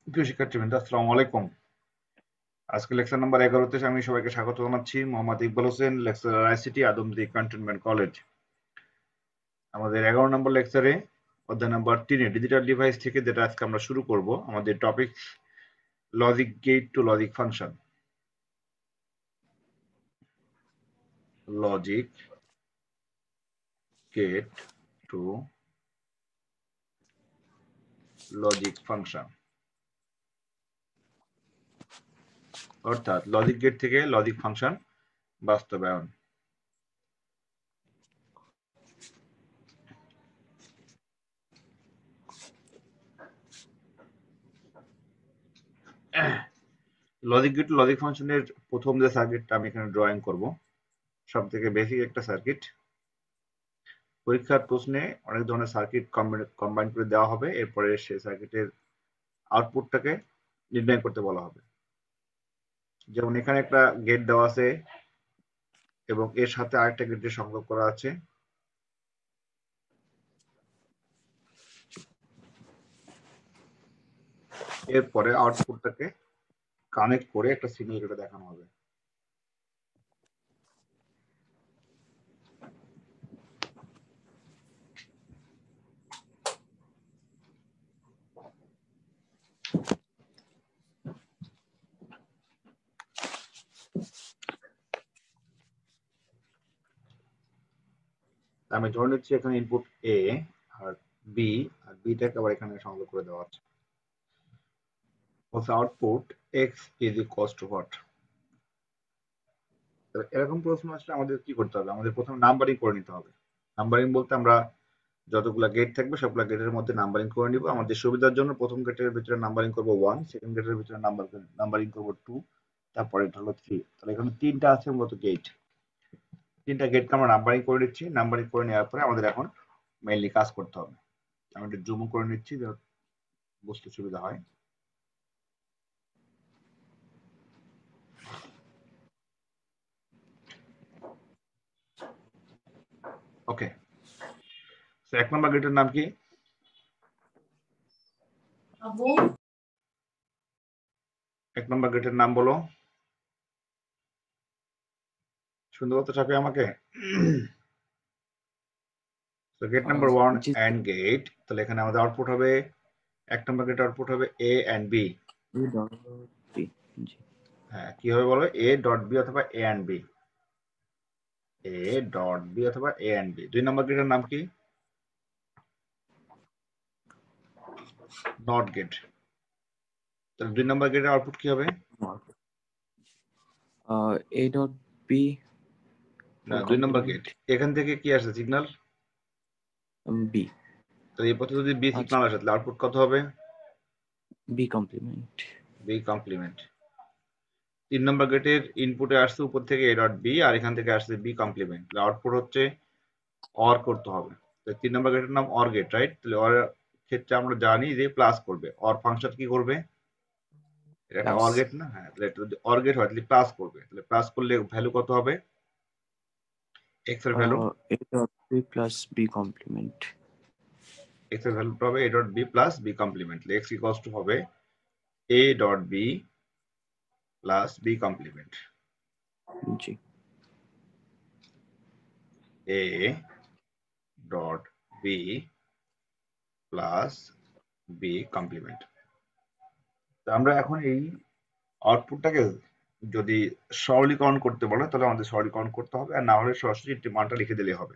প্রিয় শিক্ষার্থীবৃন্দ, আসসালামু আলাইকুম। আজকে লেকচার নাম্বার 11 তে আমি সবাইকে স্বাগত জানাচ্ছি। Mohammad Iqbal Hossain, lecturer ICT, Adamjee cantonment college. আমাদের 11 নম্বর লেকচারে অধ্যায় নাম্বার 3 ডিজিটাল ডিভাইস থেকে যেটা আজকে আমরা শুরু করব, আমাদের topic logic gate to logic function. Logic gate to logic function, অর্থাৎ লজিক গেট থেকে লজিক ফাংশন বাস্তবায়ন। লজিক গেট টু লজিক ফাংশনের প্রথম যে সার্কিটটা আমি এখানে ড্রয়িং করব, সব থেকে বেসিক একটা সার্কিট। পরীক্ষার প্রশ্নে অনেক ধরনের সার্কিট কম্বাইন করে দেওয়া হবে, এরপরে সেই সার্কিটের আউটপুটটাকে নির্ণয় করতে বলা হবে। যেমন এখানে একটা গেট দেওয়া আছে এবং এর সাথে আরেকটা গেটের সংযোগ করা আছে। এরপরে আউটপুটটাকে কানেক্ট করে একটা সিগন্যাল গেটে দেখানো হবে। আমি ধরে নিচ্ছি এখানে ইনপুট এ আর বি, আর বিটাকে আবার এখানে সংযোগ করে দেওয়া আছে। Output x is equals two what? এরকম প্রশ্ন আসলে আমাদের কি করতে হবে? আমাদের প্রথমে নাম্বারিং করে নিতে হবে। নাম্বারিং বলতে আমরা যতগুলা গেট থাকবে সবগুলা গেটের মধ্যে নাম্বারিং করে নিব। আমাদের সুবিধার জন্য প্রথম গেটের ভিতরে নাম্বারিং করব 1, সেকেন্ড গেটের ভিতরে নাম্বারিং করব 2, তারপরে এটা হলো 3। তাহলে এখানে তিনটা আছে মূলত গেট। তিনটা গেটকে আমরা নাম্বারিং করে নিচ্ছি। নাম্বারিং করে নেওয়ার পরে আমাদের এখন মেইনলি কাজ করতে হবে। আমি একটু জুম করে নিচ্ছি যাতে বুঝতে সুবিধা হয়। ওকে, তো 1 নম্বর গেটের নাম কি? এক নম্বর গেটের নাম বলো। শুনতে পাচ্ছ চাপে আমাকে? তো gate number 1 G and gate, তাহলে এখানে আমাদের আউটপুট হবে, 1 নম্বর গেট আউটপুট হবে এ এন্ড বি। জি হ্যাঁ, কি হবে বলো? এ ডট বি অথবা A and B. A dot B অথবা এ এন্ড বি। 2 নম্বর গেটের নাম কি? Not gate. তাহলে 2 নম্বর গেটের আউটপুট কি হবে? এ ডট বি না, ফর 2 নম্বর কমপ্লিমেন্ট গেট। এখান থেকে কি আসে সিগন্যাল? বি। তাহলে এই পথে যদি বি আচ্ছা, সিগন্যাল আসে তাহলে আউটপুট কত হবে? B complement. B complement. 3 নম্বর গেটের ইনপুটে আসছে উপর থেকে এ ডট বি, আর এখান থেকে আসছে বি কমপ্লিমেন্ট। তাহলে আউটপুট হচ্ছে অর করতে হবে। তো 3 নম্বর গেটের নাম অর গেট, রাইট? তাহলে অর ক্ষেত্রে আমরা জানি যে প্লাস করবে। অর ফাংশন কি করবে? এটা একটা প্লাস অর গেট না? হ্যাঁ, তাহলে এটা যদি অর গেট হয় তাহলে প্লাস করবে। তাহলে প্লাস করলে ভ্যালু কত হবে? এক্স এর value, A dot B plus B complement. X এর ভ্যালুটা হবে A dot B plus B complement. X equals to হবে A dot B plus B complement. জি A dot B plus B complement. আমরা এখন এই আউটপুটটাকে যদি সরলীকরণ করতে বলে তাহলে আমাদের সরলীকরণ করতে হবে, আর না হলে সরাসরি মানটা লিখে দিলে হবে।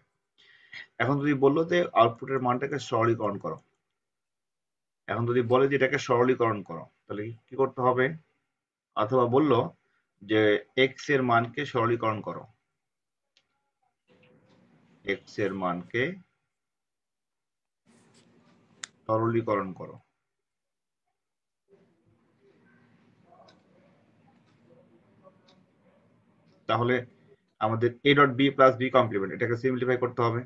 এখন যদি বললো যে আউটপুটের মানটাকে সরলীকরণ করো, এখন যদি বলে যে এটাকে সরলীকরণ করো, তাহলে কি করতে হবে? অথবা বললো যে এক্স এর মানকে সরলীকরণ করো, এক্স এর মানকে সরলীকরণ করো, তাহলে আমাদের A dot B plus B complement এটাকে সিম্পলিফাই করতে হবে।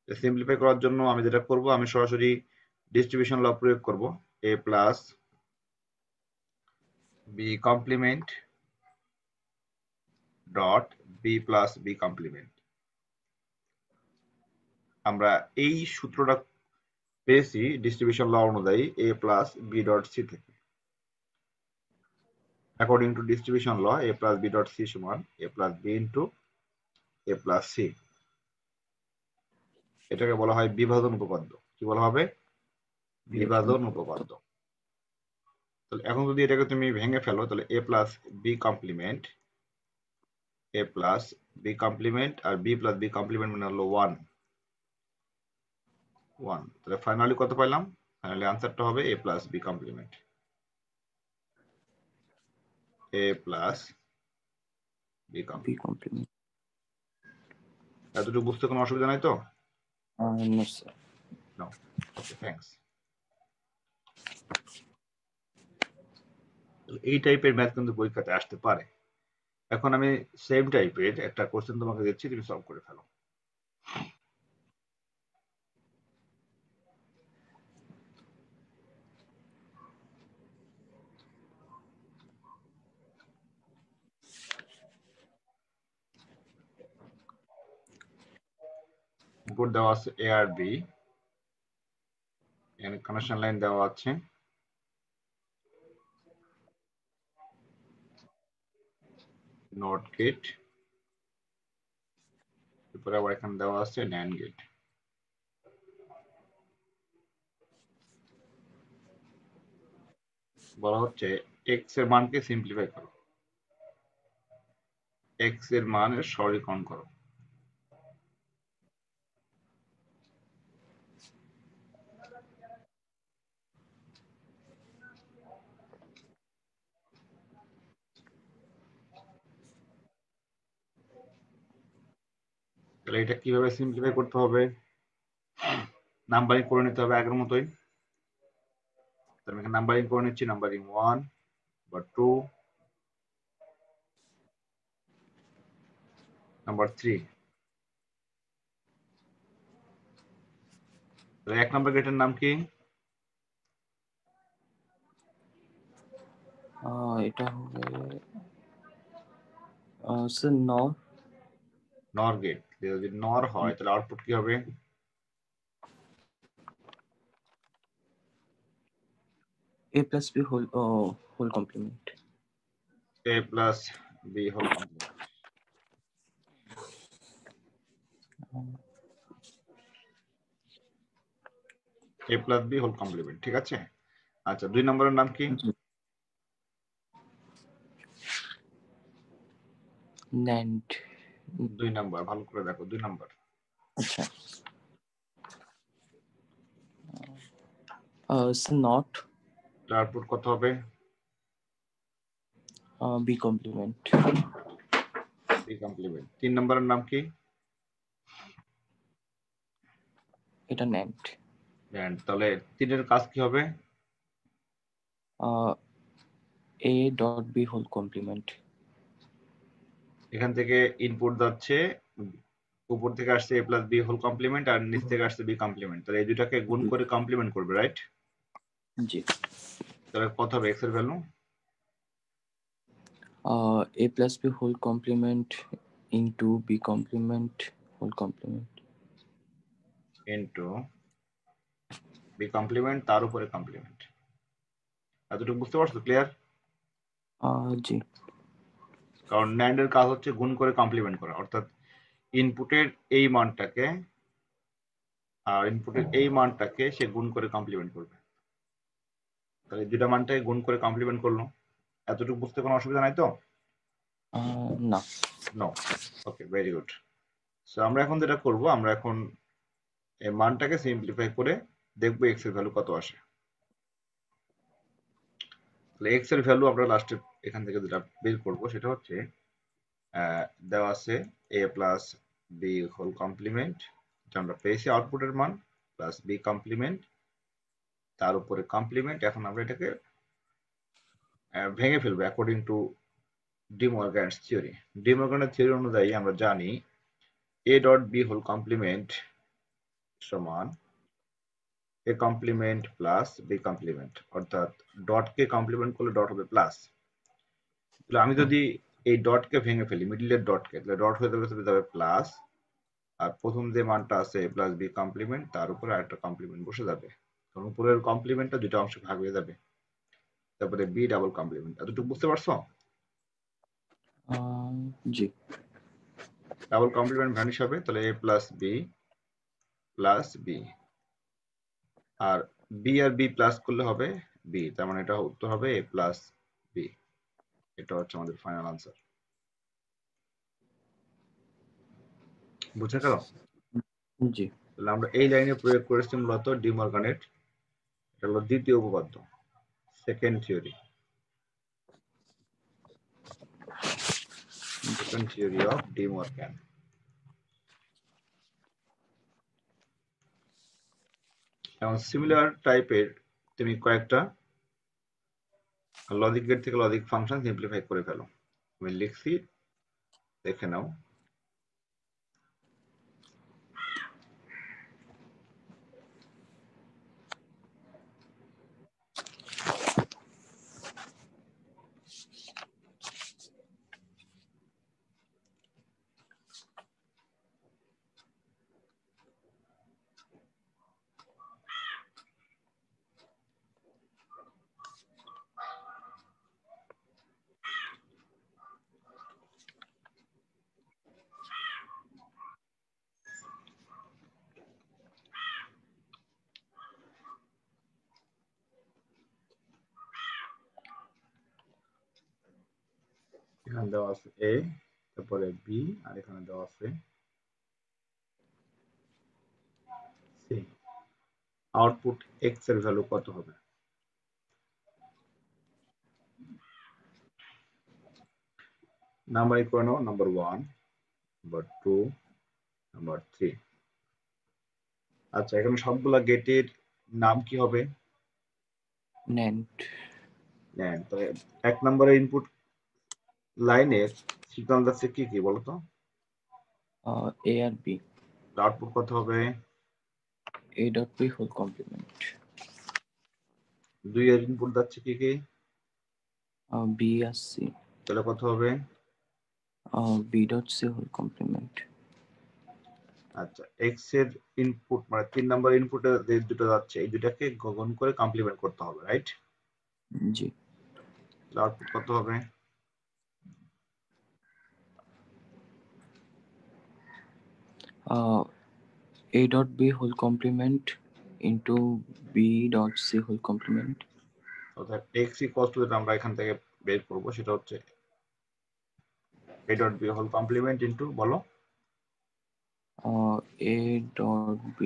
সিম্পলিফাই করার জন্য আমি যেটা করব, আমি সরাসরি ডিস্ট্রিবিউশন ল প্রয়োগ করব। A plus B complement dot B plus B complement. আমরা এই সূত্রটা পেয়েছি ডিস্ট্রিবিউশন ল অনুযায়ী A plus B dot C থেকে। According to distribution law a plus B dot C সমান a plus B into a plus C. এটাকে বলা হয় বিভাজন উপপাদ্য। কি বলা হবে? বিভাজন উপপাদ্য। তাহলে এখন যদি এটাকে তুমি ভেঙে ফেলো তাহলে a plus B complement a plus B complement আর b প্লাস বি কমপ্লিমেন্ট মানে হলো 1 1। তাহলে ফাইনালি কত পাইলাম? ফাইনালি আনসারটা হবে a plus B complement a plus B B complement. complement. এতটুকু বুঝতে কোনো অসুবিধা নাই তো? No, sir. No. Okay, thanks. এই টাইপের ম্যাথ কিন্তু পরীক্ষাতে আসতে পারে। এখন আমি সেম টাইপের একটা কোশ্চেন তোমাকে দিচ্ছি, তুমি সলভ করে ফেলো। ইনপুট দেওয়া আছে এ আর বি, এখানে কানেকশন লাইন দেওয়া আছে, নট গেট, এরপরে আবার এখানে দেওয়া আছে ন্যান্ড গেট। বলা হচ্ছে এক্স এর মানকে সিম্পলিফাই করো, এক্স এর মানের সরলীকরণ করো। তাহলে এটা কিভাবে সিম্পলিফাই করতে হবে? নাম্বারিং করে নিতে হবে আগের মতোই। তাহলে এখানে নাম্বারিং করে নিচ্ছি, নাম্বারিং 1 বা 2, নাম্বার 3। তাহলে এক নাম্বার গেটের নাম কি? এটা হবে স্যার নর। নর গেট। যদি নর হয় তাহলে আউটপুট কি হবে? A plus B whole complement. a plus B whole complement. a plus B whole complement, ঠিক আছে। আচ্ছা, 2 নম্বরের নাম কি? NAND. 2 নাম্বার, ভালো করে দেখো, 2 নাম্বার। আচ্ছা স্যার নট। আউটপুট কত হবে? B complement. B complement. 3 নম্বরের নাম কি? এটা NAND. And তাহলে 3 এর কাজ কি হবে? A dot B whole complement. এখান থেকে ইনপুট যাচ্ছে, উপর থেকে আসছে a plus B whole complement আর নিচ থেকে আসছে বি কমপ্লিমেন্ট। তাহলে এই দুটাকে গুণ করে কমপ্লিমেন্ট করবে, রাইট? জি। তাহলে কত হবে x এর value? A plus B whole complement into B complement whole complement. Into B complement তার উপরে কমপ্লিমেন্ট। এতটুকু বুঝতে পারছো? ক্লিয়ার? জি। কারণ NAND এর কাজ হচ্ছে গুণ করে কমপ্লিমেন্ট করা, অর্থাৎ ইনপুটের এই মানটাকে আর ইনপুটের এই মানটাকে সে গুণ করে কমপ্লিমেন্ট করবে। তাহলে দুটা মানটাকে গুণ করে কমপ্লিমেন্ট করলো। এতটুকু বুঝতে কোনো অসুবিধা নাই তো? না। নো। ওকে, ভেরি গুড। সো আমরা এখন যেটা করব, আমরা এখন এই মানটাকে সিম্পলিফাই করে দেখব x এর ভ্যালু কত আসে। তাহলে x এর ভ্যালু আমরা লাস্টে এখান থেকে যেটা বের করব সেটা হচ্ছে দেওয়া আছে a plus B whole complement, যেটা আমরা পেয়েছি আউটপুটের মান, প্লাস বি কমপ্লিমেন্ট তার উপরে কমপ্লিমেন্ট। এখন আমরা এটাকে ভেঙে ফেলবো according to De Morgan's theory. De মর্গানের থিওরি অনুযায়ী আমরা জানি a dot B whole complement সমান a complement plus B complement, অর্থাৎ ডটকে কমপ্লিমেন্ট করলে ডট হবে প্লাস। তাহলে আমি যদি এই ডটকে ভেঙে ফেলি, মিডলের ডটকে, তাহলে ডট হয়ে যাবে প্লাস, আর প্রথম যে মানটা আছে a প্লাস বি কমপ্লিমেন্ট তার উপরে আরেকটা কমপ্লিমেন্ট বসে যাবে, কারণ উপরের কমপ্লিমেন্টটা দুটো অংশে ভাগ হয়ে যাবে। তারপরে বি ডাবল কমপ্লিমেন্ট। এতটুকু বুঝতে পারছো? জি। ডাবল কমপ্লিমেন্ট ভ্যানিশ হবে, তাহলে এ প্লাস বি প্লাস বি, আর বি আর বি প্লাস করলে হবে বি, তার মানে এটা উত্তর হবে এ প্লাস বি। এটা হচ্ছে আমাদের ফাইনাল আনসার। বুঝে গেল? জি। তাহলে আমরা এই লাইনে প্রয়োগ করেছি মূলত ডি মর্গানের, এটা হলো দ্বিতীয় উপপাদ্য, second theory, second theory of D Morgan. এবং সিমিলার টাইপের তুমি কয়েকটা লজিক গেট থেকে লজিক ফাংশন সিম্পলিফাই করে ফেলো। আমি লিখছি, দেখে নাও। এখানে দেওয়া আছে এ, তারপরে বি, আর এখানে দেওয়া আছে সি। আউটপুট এক্স এর ভ্যালু কত হবে? নাম্বার করে নাও, নাম্বার 1, নাম্বার 2, নাম্বার 3। আচ্ছা, এখানে সবগুলা গেটের নাম কি হবে? NAND। নেন। তো এক নম্বরের ইনপুট লাইনের সিগন্যাল যাচ্ছে কি কি বলতো? A R B। আউটপুট কত হবে? A dot B whole complement। 2 এর ইনপুট যাচ্ছে কি কি? B আর C। তাহলে কত হবে? B dot C whole complement। আচ্ছা, এক্স এর ইনপুট মানে 3 নম্বর ইনপুটে যে দুটো যাচ্ছে এই দুটাকে গুণ করে কমপ্লিমেন্ট করতে হবে, রাইট? জি। তাহলে আউটপুট কত হবে? A dot B whole complement into B dot C whole complement। অর্থাৎ এক্স ইকুয়ালস টু, যেটা আমরা এখান থেকে বের করব সেটা হচ্ছে A dot B whole complement into, বলো। A dot B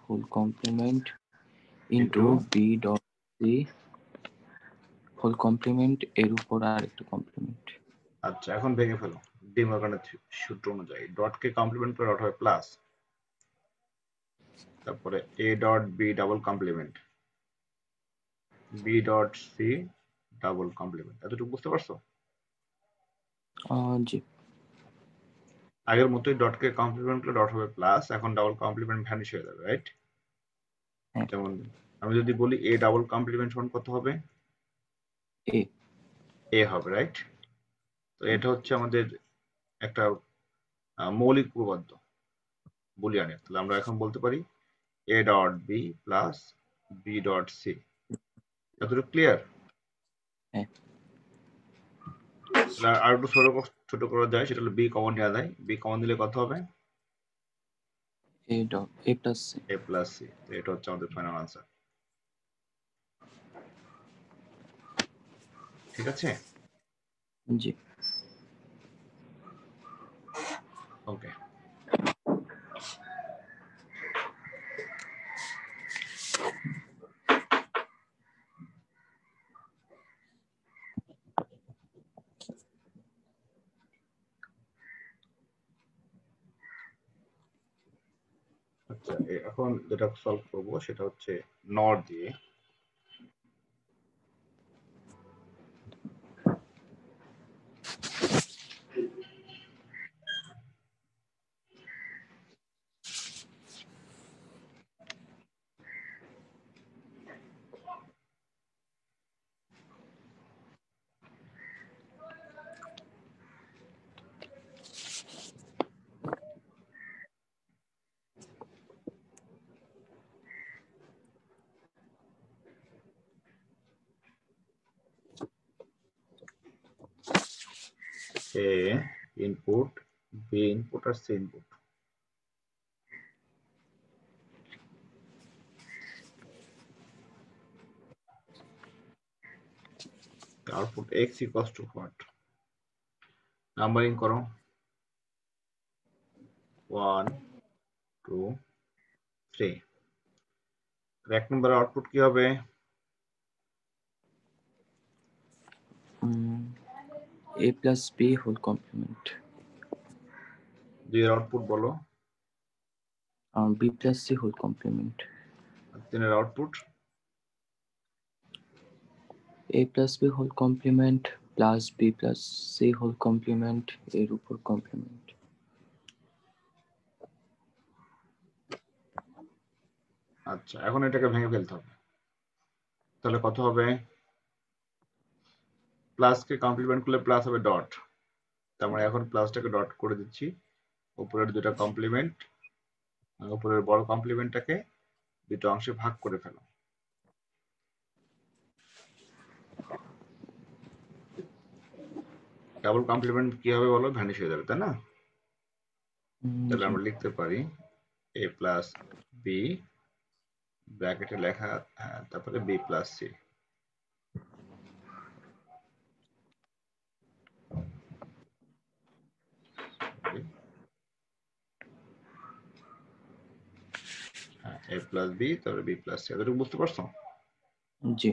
whole complement into, into B dot C whole complement এর উপর আর একটা কমপ্লিমেন্ট। আচ্ছা এখন ভেঙে ফেলো। ডি মর্গানের সূত্র অনুযায়ী ডটকে কমপ্লিমেন্ট করে ডট হবে প্লাস, তারপরে A dot B double complement, B dot C double complement. এতটুকু বুঝতে পারছো? জি। আগের মতোই ডটকে কমপ্লিমেন্ট করলে ডট হবে প্লাস, এখন ডাবল কমপ্লিমেন্ট ভ্যানিশ হয়ে যাবে, রাইট? হ্যাঁ। যেমন আমি যদি বলি এ ডাবল কমপ্লিমেন্ট সমান কত হবে? A। এ হবে, রাইট? তো এটা হচ্ছে আমাদের একটা মৌলিক উপপাদ্য বুলিয়ানের। তাহলে আমরা এখন বলতে পারি A dot B plus B dot C. এতটুকু ক্লিয়ার? হ্যাঁ। তাহলে আর একটু ছোট করা যায়, সেটা হলো বি কমন নেওয়া যায়। বি কমন দিলে কত হবে? A dot A plus C। A plus C. এটা হচ্ছে আমাদের ফাইনাল আনসার। ঠিক আছে? জি। ওকে। আচ্ছা, এখন যেটা সলভ করব সেটা হচ্ছে নট দিয়ে। A input, B input R C input। Output x equals to what? Numbering করো 1 2 3। এক নম্বর আউটপুট কি হবে? a plus b whole complement, দুই এর আউটপুট বলো। b plus c whole complement, তিনের output a plus b whole complement plus b plus c whole complement এর উপর complement। আচ্ছা, এখন এটাকে ভেঙে ফেলতে হবে। তাহলে কত হবে? প্লাসকে কমপ্লিমেন্ট করলে প্লাস হবে ডট, তার মানে এখন প্লাসটাকে ডট করে দিচ্ছি। উপরের দুটো কমপ্লিমেন্ট, উপরের বড় কমপ্লিমেন্টটাকে দুটো অংশে ভাগ করে ফেলো। ডাবল কমপ্লিমেন্ট কি হবে বলো? ভ্যানিশ হয়ে যাবে, তাই না? তাহলে আমরা লিখতে পারি a প্লাস বি ব্র্যাকেটে লেখা, হ্যাঁ, তারপরে বি প্লাস সি। হ্যাঁ, a প্লাস বি তারপরে বি প্লাস সি। এতটুকু বুঝতে পারছো? জি।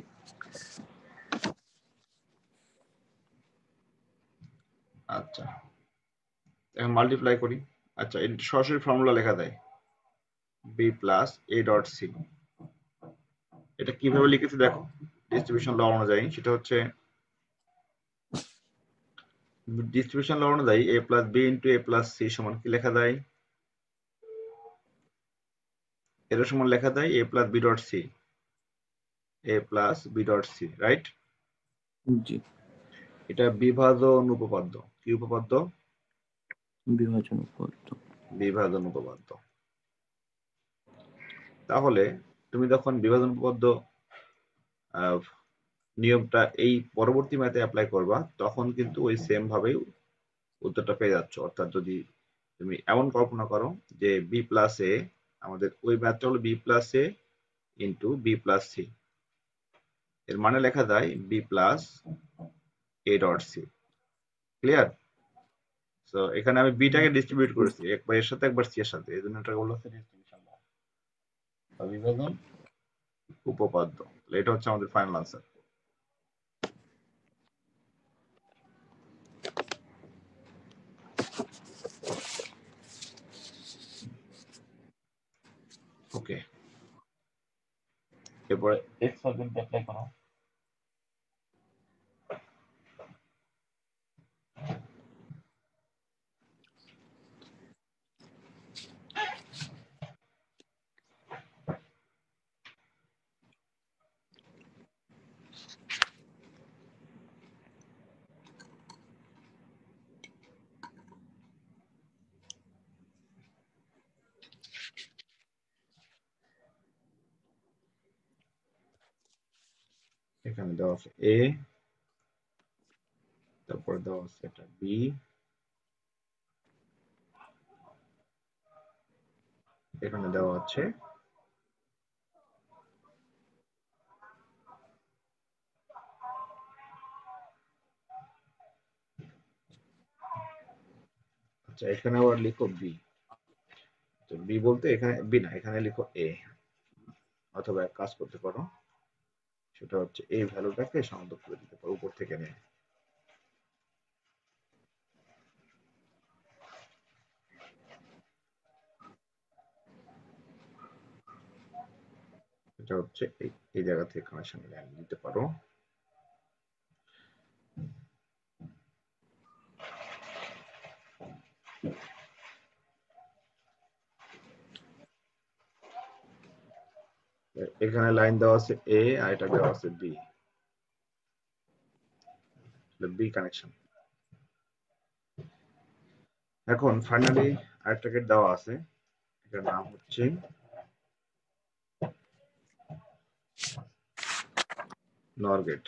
আচ্ছা, এখন মাল্টিপ্লাই করি। আচ্ছা, এটা সরাসরি ফর্মুলা লেখা দেয় B plus A dot C. এটা কিভাবে লিখেছি দেখো, ডিস্ট্রিবিউশন ল অনুযায়ী। সেটা হচ্ছে ডিস্ট্রিবিউশন ল অনুযায়ী a plus B into a plus C সমান কি লেখা দেয়? এর সমান লেখা দেয় a plus B dot C, a plus B dot C, right? জি। এটা বিভাজন উপপাদ্য। কি উপপাদ্য? বিভাজন উপপাদ্য। বিভাজন উপপাদ্য। তাহলে তুমি যখন বিভাজন উপপাদ্য নিয়মটা এই পরবর্তী ম্যাথে অ্যাপ্লাই করবা, তখন কিন্তু ওই সেম ভাবেই উত্তরটা পেয়ে যাচ্ছ। অর্থাৎ যদি তুমি এমন কল্পনা করো যে বি প্লাস এ, আমাদের ওই ম্যাথটা হলো B plus A into B plus C, এর মানে লেখা যায় B plus A dot C. Clear? So এখানে আমি বিটাকে ডিস্ট্রিবিউট করেছি, একবার এর সাথে একবার সি এর সাথে, এই জন্য এটা হলো ডিস্ট্রিবিউশন বা বিভাজন উপপাদ্য। এটা হচ্ছে আমাদের ফাইনাল আনসার। ওকে, এরপরে এক্স সলভেন্ট অ্যাপ্লাই করো। এখানে দেওয়া আছে এ, তারপরে দেওয়া আছে এটা বি, এখানে দেওয়া আছে আচ্ছা, এখানে আবার লিখো বি। তো বি বলতে এখানে বি না, এখানে লিখো এ। অথবা এক কাজ করতে পারো, সেটা হচ্ছে এই ভ্যালুটাকে সংযোগ করে দিতে পারো উপর থেকে নিয়ে। এটা হচ্ছে এই জায়গা থেকে কানেকশন দিতে পারো। এখানে লাইন দেওয়া আছে এ আর এটা দেওয়া আছে বি, বি কানেকশন। এখন ফাইনালি আরেকটা গেট দেওয়া আছে, এটার নাম হচ্ছে নর গেট।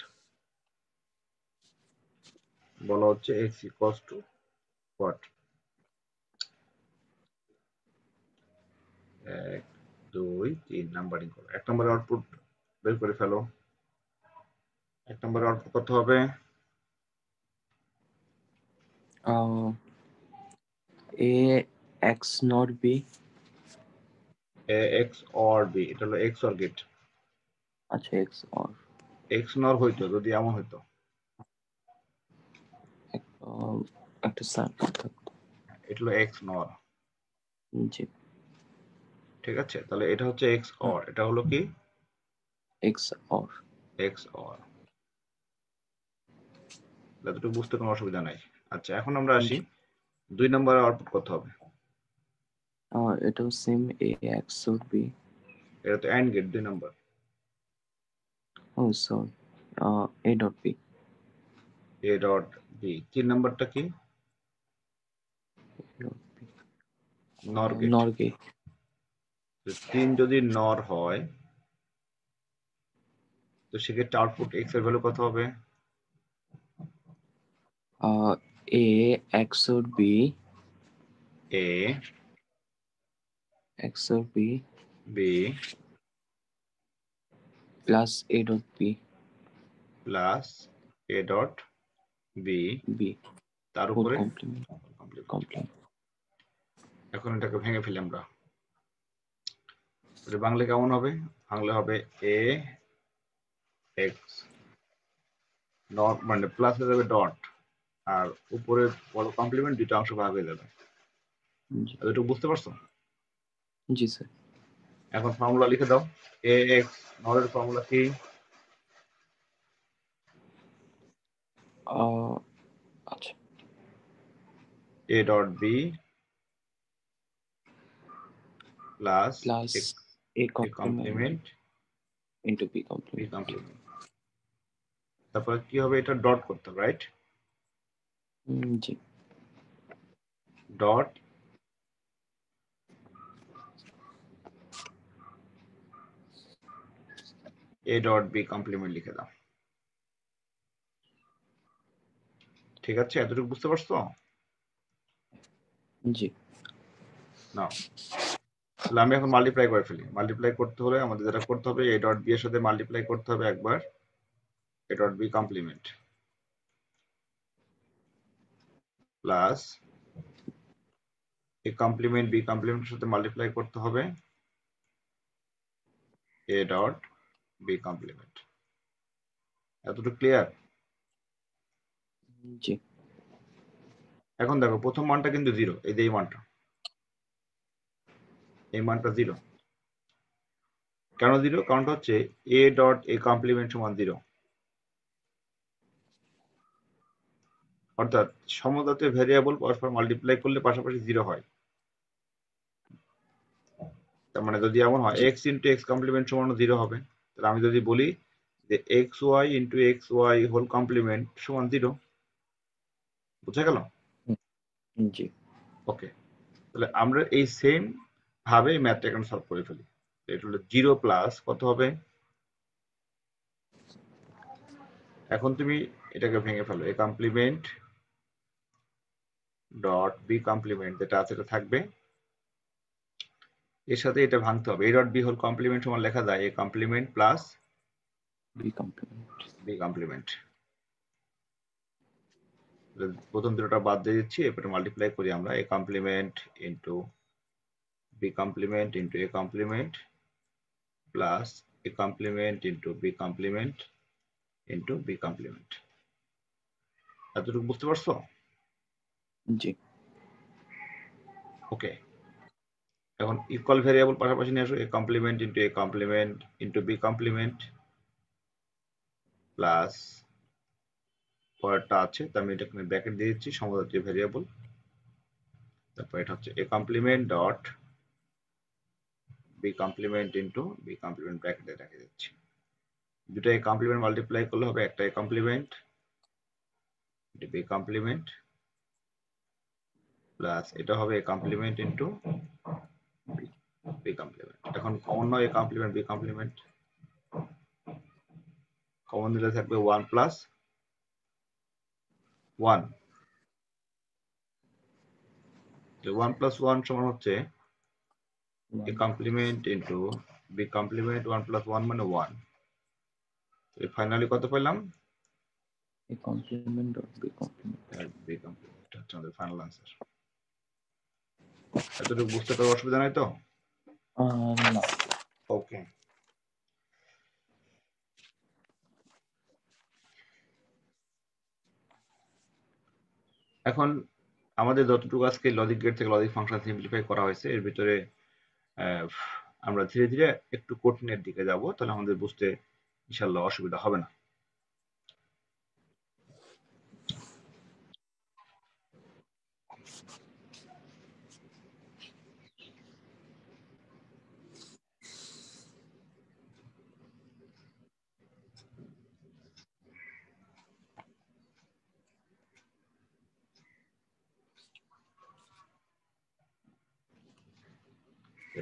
বলা হচ্ছে x equals two what, 1 2 3 numbering করো। 1 নম্বরের আউটপুট বের করে ফেলো। 1 নম্বরের আউটপুট কত হবে? a x not b, x or b, এটা হলো x or গেট। আচ্ছা x or x নর হইতো যদি এমন হইতো, একটা সার্কেল থাকতো। এটা হলো x নর, জি ঠিক আছে? তাহলে এটা হচ্ছে x or, এটা হলো কি x or x or। এতটুকু বুঝতে কোনো অসুবিধা নাই। আচ্ছা, এখন আমরা আসি 2 নম্বরের আউটপুট কত হবে? এটাও same a x or b, এটা তো অ্যান্ড গেট 2 নম্বর। Oh sorry a dot b, a dot b। 3 নম্বরটা কি? নর গেট। nor gate, 3 যদি নর হয় তো সেক্ষেত্রে আউটপুট x এর ভ্যালু কত হবে? a x or b, a x or b b plus a dot b, plus a dot b b তার whole উপরে complement, complement. এখন এটাকে ভেঙে ফেলি আমরা। এটা বাংলা কেমন হবে? বাংলা হবে a x নট মানে প্লাস হয়ে যাবে ডট, আর উপরে বড় কমপ্লিমেন্ট, দুটো অংশ ভাগ হয়ে যাবে। জি এটুকু বুঝতে পারছো? জি স্যার। এখন ফর্মুলা লিখে দাও। a x নটের ফর্মুলা কি? আচ্ছা a dot b plus plus a a complement complement into b b complement. Complement. তারপরে কি হবে? এটা ডট করতে হবে, রাইট? জি dot a dot b complement লিখে দাও। ঠিক আছে? এতটুকু বুঝতে পারছো? জি নাও তাহলে আমি এখন মাল্টিপ্লাই করে ফেলি। মাল্টিপ্লাই করতে হলে আমাদের যেটা করতে হবে, a ডট b এর সাথে মাল্টিপ্লাই করতে হবে একবার a dot b complement, plus a complement b কমপ্লিমেন্টের সাথে মাল্টিপ্লাই করতে হবে a ডট b কমপ্লিমেন্ট। এতটুকু ক্লিয়ার? জি এখন দেখো প্রথম মানটা কিন্তু 0, এই যে এই মানটা, এই মানটা 0। কেন 0? কারণটা হচ্ছে a ডট a কমপ্লিমেন্ট সমান 0, অর্থাৎ সমজাতীয় ভেরিয়েবল পরস্পর মাল্টিপ্লাই করলে পাশাপাশি 0 হয়। তার মানে যদি এমন হয় G x into x complement সমান 0 হবে, তাহলে আমি যদি বলি যে x y into x y whole complement সমান 0, বুঝা গেল? জি ওকে, তাহলে আমরা এই সেম ভাবে ম্যাথটা এখন সলভ করে ফেলি। এটা হলো 0 প্লাস কত হবে? এখন তুমি এটাকে ভেঙে ফেলো, a complement dot B complement যেটা আছে এটা থাকবে, এর সাথে এটা ভাঙতে হবে। a dot B whole complement সমান লেখা যায় a complement plus b complement. B complement. প্রথম দুটোটা বাদ দিয়ে দিচ্ছি, এরপরে মাল্টিপ্লাই করি আমরা a complement into B complement into a complement plus a complement into B complement into B complement. এতটুকু বুঝতে পারছো? জি ওকে, এখন ইকুয়াল ভেরিয়েবল পাশাপাশি নিয়ে আসো, a complement into a complement into B complement plus পরেরটা আছে, তো আমি এটা এখানে ব্র্যাকেট দিয়ে দিচ্ছি, সমজাতীয় ভেরিয়েবল। তারপর এটা হচ্ছে a complement dot B complement into B complement ব্র্যাকেটে রেখে দিচ্ছি। দুটো a কমপ্লিমেন্ট মাল্টিপ্লাই করলে হবে একটা a complement into B complement plus এটা হবে a complement into B complement. এখন কমন নয় a complement B complement, common দিলে থাকবে 1 প্লাস 1, 1 plus 1 সমান হচ্ছে a complement into b complement 1 plus 1 মানে 1। ফাইনালি কত পেলাম? a complement dot b complement। b complement হচ্ছে আমাদের ফাইনাল আনসার। এতটুকু বুঝতে পারো, অসুবিধা নাই তো? না। ওকে, এখন আমাদের যতটুকু আজকে লজিক গেট থেকে লজিক ফাংশন সিম্পলিফাই করা হয়েছে, এর ভিতরে আমরা ধীরে ধীরে একটু কঠিনের দিকে যাব, তাহলে আমাদের বুঝতে ইনশাল্লাহ অসুবিধা হবে না।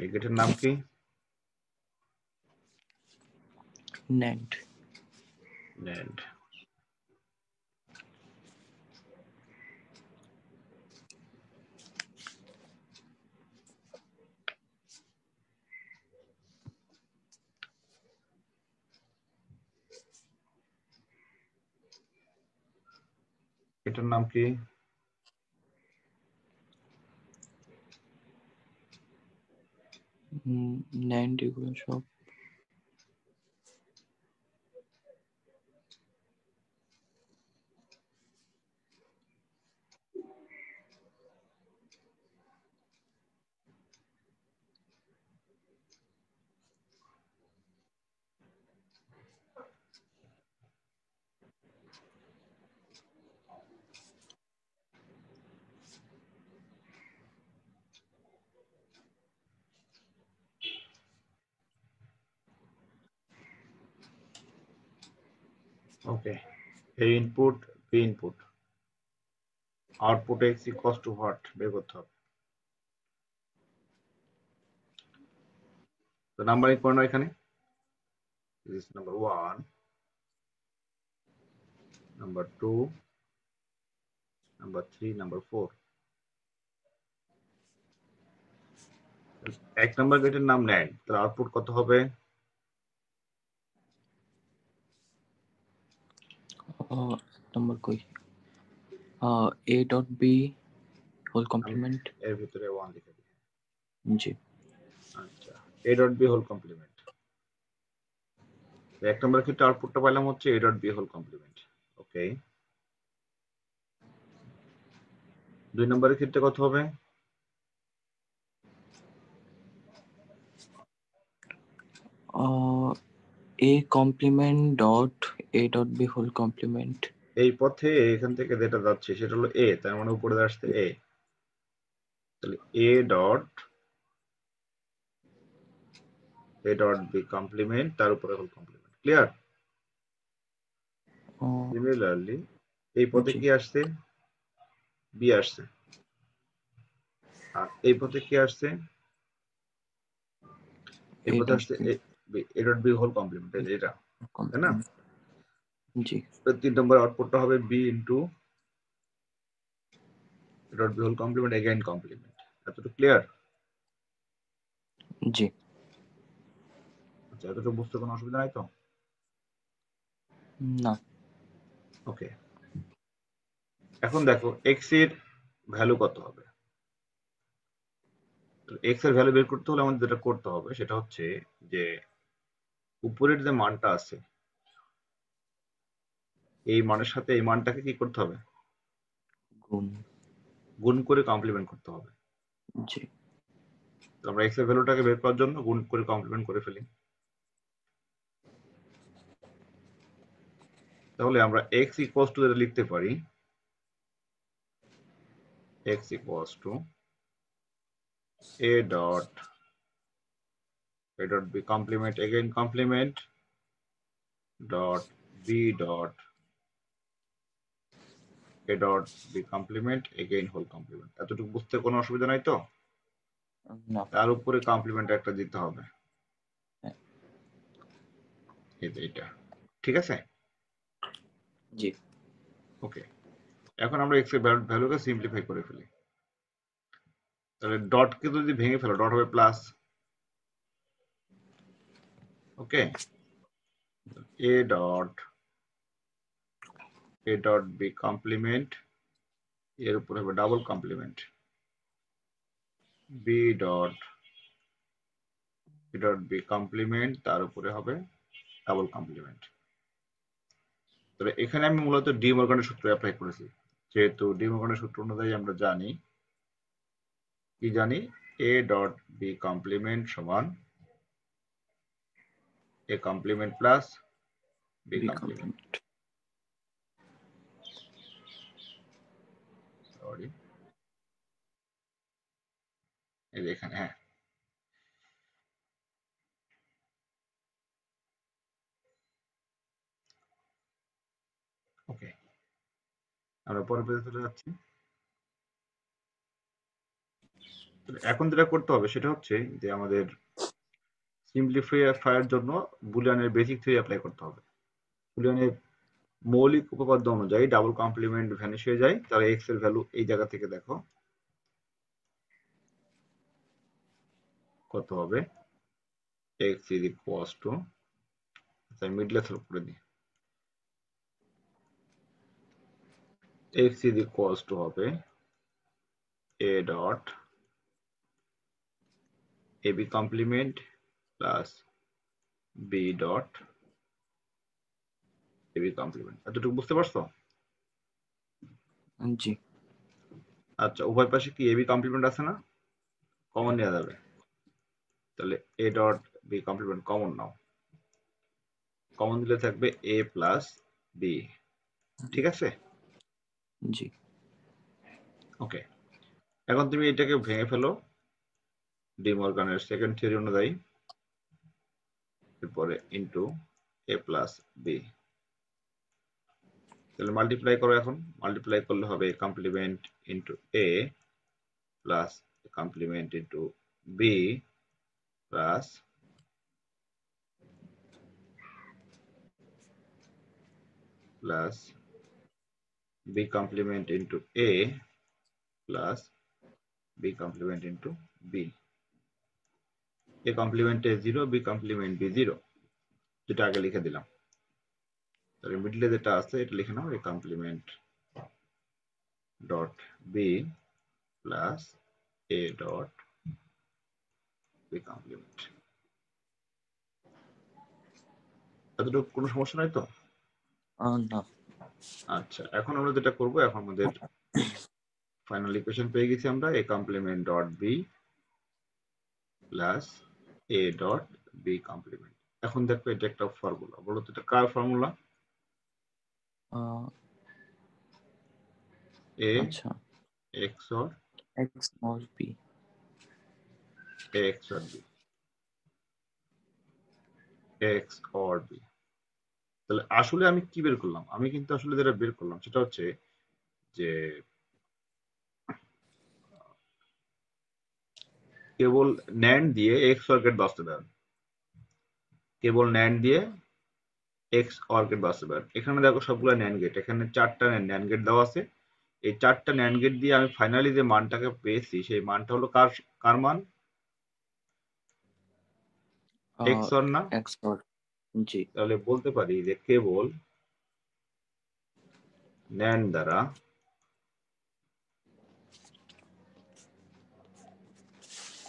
এই গেটের নাম কি? NAND। NAND। এটার নাম কি? NAND এগুলো সব ওকে, A input, B input, output x equals two what বের করতে হবে। তো নাম্বারিং করে নাও এখানে। This is number 1, number 2, number 3, number 4। এক নাম্বার গেটের নাম NAND, তার আউটপুট কত হবে? নম্বর কই a dot b whole complement. এর ভিতরে 1 লিখে দিই। জি। আচ্ছা, a dot b whole complement. এক নম্বর ক্ষেত্রে আউটপুটটা পাইলাম হচ্ছে a dot b whole complement. Okay, 2 নম্বরের ক্ষেত্রে কত হবে? a complement dot a dot b whole complement. এই পথে এখান থেকে যেটা যাচ্ছে সেটা হলো a, তার মানে উপরে আসছে a, তাহলে a ডট b কমপ্লিমেন্ট, তার উপরে হোল কমপ্লিমেন্ট। ক্লিয়ার? সিমিলারলি এই পথে জি। কি আসছে? b আসছে। আর এই পথে কি আসছে? এই a পথে dot আসছে b a dot b whole complement, এটা তাই না? কমপ্লিমেন্ট। জি। 3 নম্বর আউটপুটটা হবে b into a dot b whole complement again complement. এতটুকু ক্লিয়ার? জি। আচ্ছা, এতটুকু বুঝতে কোনো অসুবিধা নাই তো? না। ওকে, এখন দেখো x এর ভ্যালু কত হবে। x এর ভ্যালু বের করতে হলে আমাদের যেটা করতে হবে সেটা হচ্ছে যে উপরের যে মানটা আছে এই মানের সাথে এই মানটাকে কি করতে হবে? গুণ। গুণ করে কমপ্লিমেন্ট করতে হবে। জি। তো আমরা x এর ভ্যালুটাকে বের করার জন্য গুণ করে কমপ্লিমেন্ট করে ফেলি। তাহলে আমরা x ইকুয়ালস টু যেটা লিখতে পারি, x equals to a dot b complement again complement dot b dot a dot b complement again whole complement. এতটুকু বুঝতে কোনো অসুবিধা নাই তো? না। তার উপরে কমপ্লিমেন্ট একটা দিতে হবে, হ্যাঁ। এটা ঠিক আছে? জি। ওকে, এখন আমরা এক্স এর ভ্যালুকে সিম্পলিফাই করে ফেলি। তাহলে ডটকে যদি ভেঙে ফেলো, ডট হবে plus. Okay, A dot B complement, এর উপর হবে double complement, B dot B complement, তার উপরে হবে ডাবল কমপ্লিমেন্ট। তবে এখানে আমি মূলত ডি মর্গানের সূত্র অ্যাপ্লাই করেছি, যেহেতু ডি মর্গানের সূত্র অনুযায়ী আমরা জানি কি জানি, এ ডট বি কমপ্লিমেন্ট সমান A complement plus B B complement. Complement. Sorry, এই যে এখানে, হ্যাঁ ওকে, আমরা পরের পেজে চলে যাচ্ছি। এখন যেটা করতে হবে সেটা হচ্ছে যে আমাদের সিম্পলিফায়ার জন্য বুলিয়ানের বেসিক থিওরি অ্যাপ্লাই করতে হবে। বুলিয়ানের মৌলিক উপপাদ্য অনুযায়ী ডাবল কমপ্লিমেন্ট ভ্যানিশ হয়ে যায়, তাহলে এক্স এর ভ্যালু এই জায়গা থেকে দেখো কত হবে, এক্স ইজ ইকুয়ালস টু, মিডলে থ্রো করে দিই, এক্স ইজ ইকুয়ালস টু হবে A dot A B complement plus B dot A B complement. এতটুকু বুঝতে পারছো? জি। আচ্ছা, উভয় পাশে কি এ বি কমপ্লিমেন্ট আছে না, কমন নেওয়া যাবে, তাহলে A dot B complement common নাও, কমন দিলে থাকবে এ প্লাস বি। ঠিক আছে, জি। ওকে। এখন তুমি এটাকে ভেঙে ফেলো ডি মর্গানের সেকেন্ড থিওরি অনুযায়ী, এরপরে ইন্টু এ প্লাস বি, তাহলে মাল্টিপ্লাই করো। এখন মাল্টিপ্লাই করলে হবে complement into A plus complement into B plus B complement into A plus B complement into B. A complement A zero, B complement B zero, যেটা আগে লিখে দিলাম। তাহলে মিডলে যেটা আছে এটা লিখে নাও, A complement dot B plus A dot B complement. এতটুকু কোনো সমস্যা নাই তো? না। আচ্ছা, এখন আমরা যেটা করবো, এখন আমাদের ফাইনাল ইকুয়েশন পেয়ে গেছি আমরা, A complement dot B plus A dot B complement. এখন দেখো এটা একটা ফর্মুলা, বলো তো এটা কার ফর্মুলা? এ আচ্ছা, x or x or B. X or B, x or B. তাহলে আসলে আমি কি বের করলাম, আমি কিন্তু আসলে যেটা বের করলাম সেটা হচ্ছে যে কেবল ন্যান্ড দিয়ে এক্স অর গেট বাস্তবায়ন, কেবল ন্যান্ড দিয়ে এক্স অর গেট বাস্তবায়ন। এখানে দেখো সবগুলো ন্যান্ড গেট, এখানে 4টা ন্যান্ড গেট দেওয়া আছে। এই 4টা ন্যান্ড গেট দিয়ে আমি ফাইনালি যে মানটাকে পেয়েছি সেই মানটা হলো কার, কার মান? এক্স অর না? XOR. জি। তাহলে বলতে পারি যে কেবল ন্যান্ড দ্বারা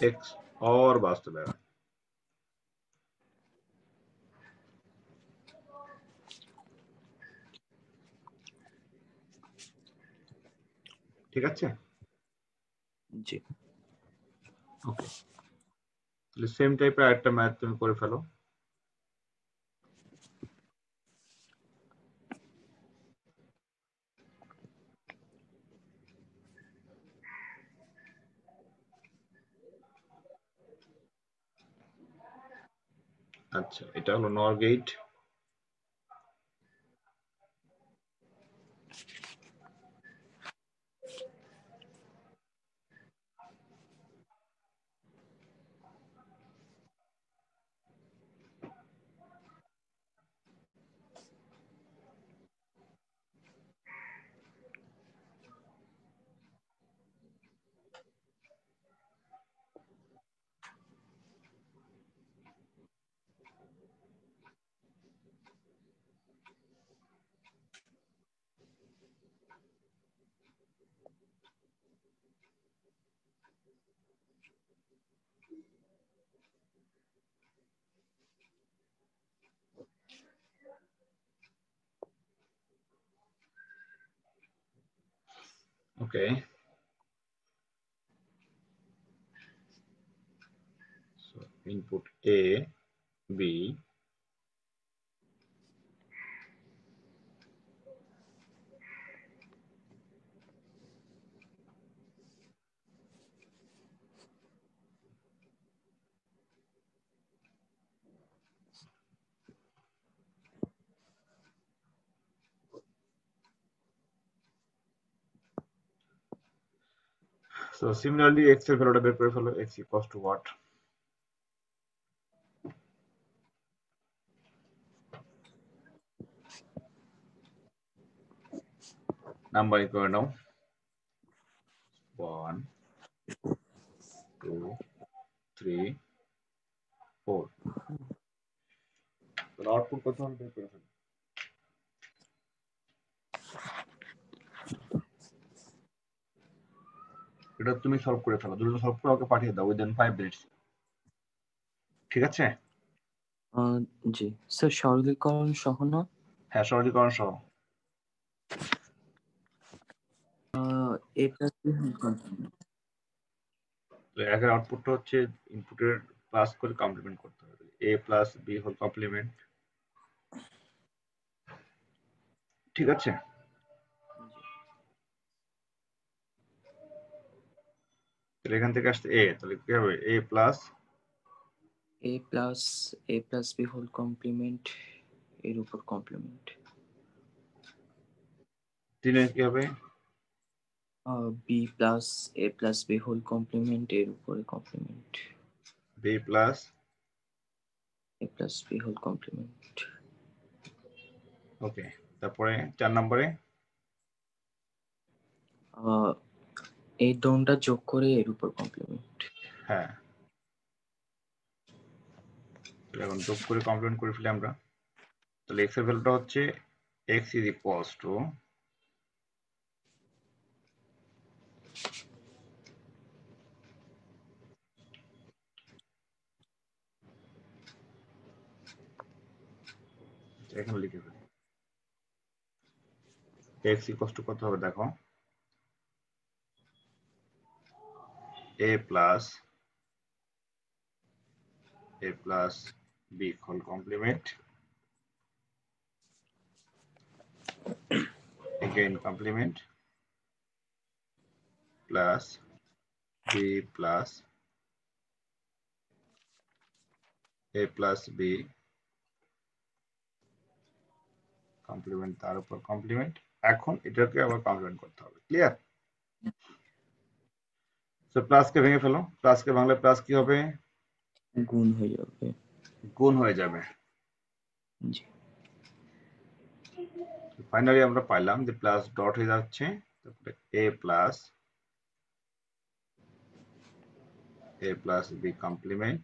এক্স অর বাস্তবায়ন। ঠিক আছে, জি। ওকে। তাহলে সেম টাইপের আরেকটা ম্যাথ তুমি করে ফেলো। আচ্ছা, এটা হলো নর gate. Okay. So input A, B, so similarly x এর ভ্যালুটা বের করে ফেলো, x equals to what? Number করে নাও 1 2 3 4, তাহলে আউটপুট কত হবে বের করে ফেলো। এটা তুমি সলভ করে ফেলো, দ্রুত সলভ করে ওকে পাঠিয়ে দাও উইদিন 5 মিনিটস। ঠিক আছে? জি স্যার, সরলীকরণ সহ না? হ্যাঁ, সরলীকরণ সহ। a plus b whole complement। একের আউটপুটটা হচ্ছে ইনপুটের প্লাস করে কমপ্লিমেন্ট করতে হবে, a plus b whole complement. ঠিক আছে? তাহলে এখান থেকে আসছে a, তাহলে কি হবে a plus b whole complement এর উপর কমপ্লিমেন্ট। 3 এর কি হবে b plus b whole complement এর উপরে complement. b plus a plus b whole complement. Okay, তারপরে 4 নম্বরে এই দোনটা যোগ করে এর উপর কমপ্লিমেন্ট। হ্যাঁ, এখন যোগ করে কমপ্লিমেন্ট করে ফেলি আমরা। তাহলে x এর ভ্যালুটা হচ্ছে x is equals to এখানে লিখে ফেলি x equals to কত হবে দেখো a plus b whole complement, again complement, plus b plus a plus b complement, তার উপর কমপ্লিমেন্ট। এখন এটাকে আবার কমপ্লিমেন্ট করতে হবে। ক্লিয়ার? সো প্লাসকে ভেঙে ফেলো, প্লাসকে ভাঙলে প্লাস কি হবে গুণ হয়ে যাবে। গুণ হয়ে যাবে। জি ফাইনালি আমরা পাইলাম যে প্লাস ডট হয়ে যাচ্ছে, তারপরে a প্লাস b কমপ্লিমেন্ট,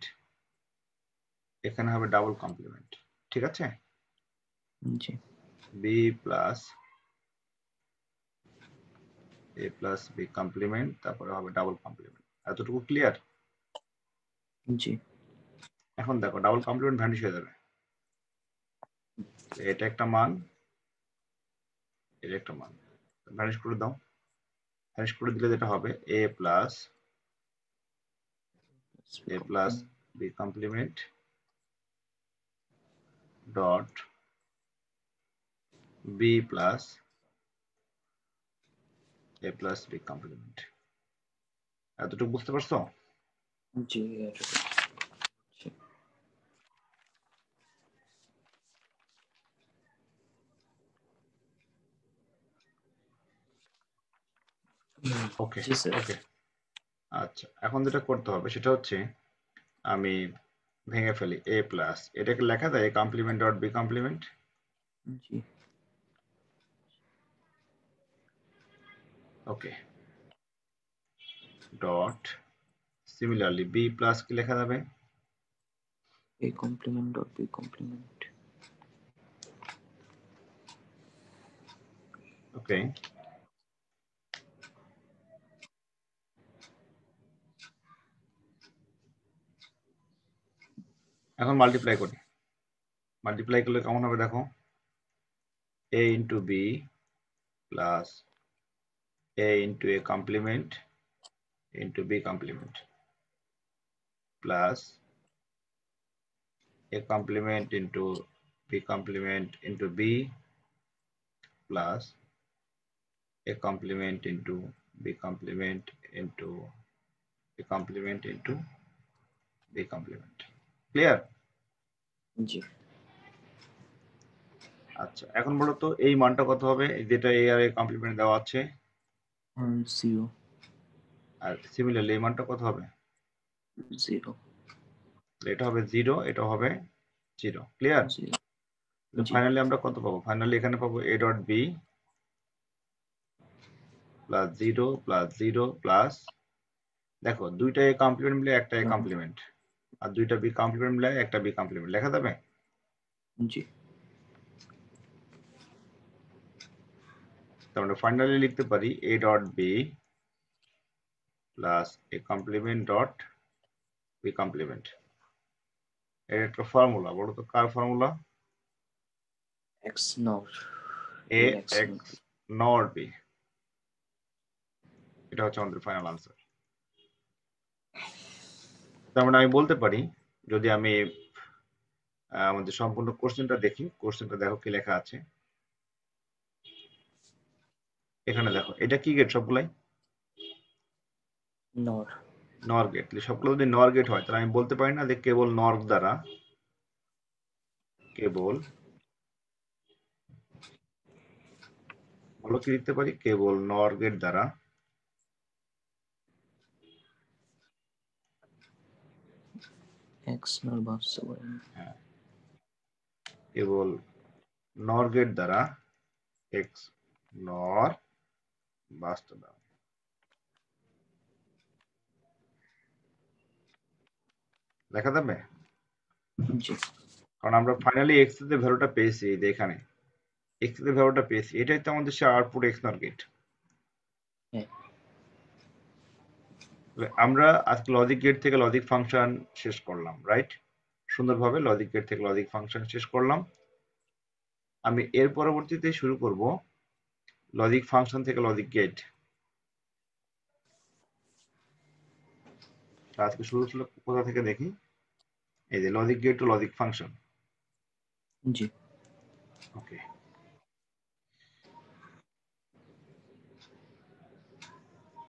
এখানে হবে ডাবল কমপ্লিমেন্ট। ঠিক আছে? জি b plus a plus b complement, তারপরে হবে ডাবল কমপ্লিমেন্ট। এতটুকু ক্লিয়ার? জি এখন দেখো ডাবল কমপ্লিমেন্ট ভ্যানিশ হয়ে যাবে, এটা একটা মান, এটা একটা মান, ভ্যানিশ করে দাও। ভ্যানিশ করে দিলে যেটা হবে a plus b complement dot b plus a plus b complement. এতটুকু বুঝতে পারছো? জি ওকে জি স্যার। ওকে, আচ্ছা এখন যেটা করতে হবে সেটা হচ্ছে আমি ভেঙে ফেলি a প্লাস, এটাকে লেখা যায় a complement dot b complement. জি okay, dot similarly b plus কি লেখা যাবে a complement dot b complement। ওকে, এখন মাল্টিপ্লাই করি। মাল্টিপ্লাই করলে কেমন হবে দেখো a into b plus A into A complement into B complement plus A complement into B complement into B plus A complement into B complement into A complement into B complement. Clear? জি আচ্ছা, এখন বলো তো এই মানটা কত হবে, যেটা A R A complement দেওয়া আছে, 0 আর সিমিলারলি এই মানটা কত হবে? 0 এটা হবে 0, এটা হবে 0। ক্লিয়ার? 0 জি ফাইনালি আমরা কত পাবো? ফাইনালি এখানে পাবো A dot B plus 0 plus 0 plus, দেখো দুইটা A কমপ্লিমেন্ট মিলে একটা A কমপ্লিমেন্ট, আর দুইটা B কমপ্লিমেন্ট মিলে একটা B কমপ্লিমেন্ট লেখা যাবে? জি তার মানে ফাইনালি লিখতে পারি A dot B plus A complement dot B complement. এর একটা ফর্মুলা, বলো তো কার formula? x nor A x x not B। এটা হচ্ছে আমাদের ফাইনাল আনসার। তার মানে আমি বলতে পারি, যদি আমি আমাদের সম্পূর্ণ কোশ্চেনটা দেখি, কোশ্চেনটা দেখো কি লেখা আছে এখানে। দেখো এটা কি গেট? সবগুলাই নর নর গেট। সবগুলো যদি নর গেট হয় তাহলে আমি বলতে পারি না যে কেবল নর দ্বারা, কেবল, বলো কি লিখতে পারি? কেবল নর গেট দ্বারা x নর বাস্তবায়ন হ্যাঁ, কেবল নর গেট দ্বারা এক্স নর বাস্তবায়ন লেখা যাবে? জি কারণ আমরা ফাইনালি এক্স এর ভ্যালুটা পেয়েছি, এই যে এখানে এক্স এর ভ্যালুটা পেয়েছি, এটাই তো আমাদের সে আউটপুট এক্স নর গেট। হ্যাঁ আমরা আজকে লজিক গেট থেকে লজিক ফাংশন শেষ করলাম, রাইট? সুন্দরভাবে লজিক গেট থেকে লজিক ফাংশন শেষ করলাম। আমি এর পরবর্তীতে শুরু করব লজিক ফাংশন থেকে লজিক গেট। আজকে শুরু ছিল কোথা থেকে দেখি, এই যে logic gate to logic function. জি ওকে।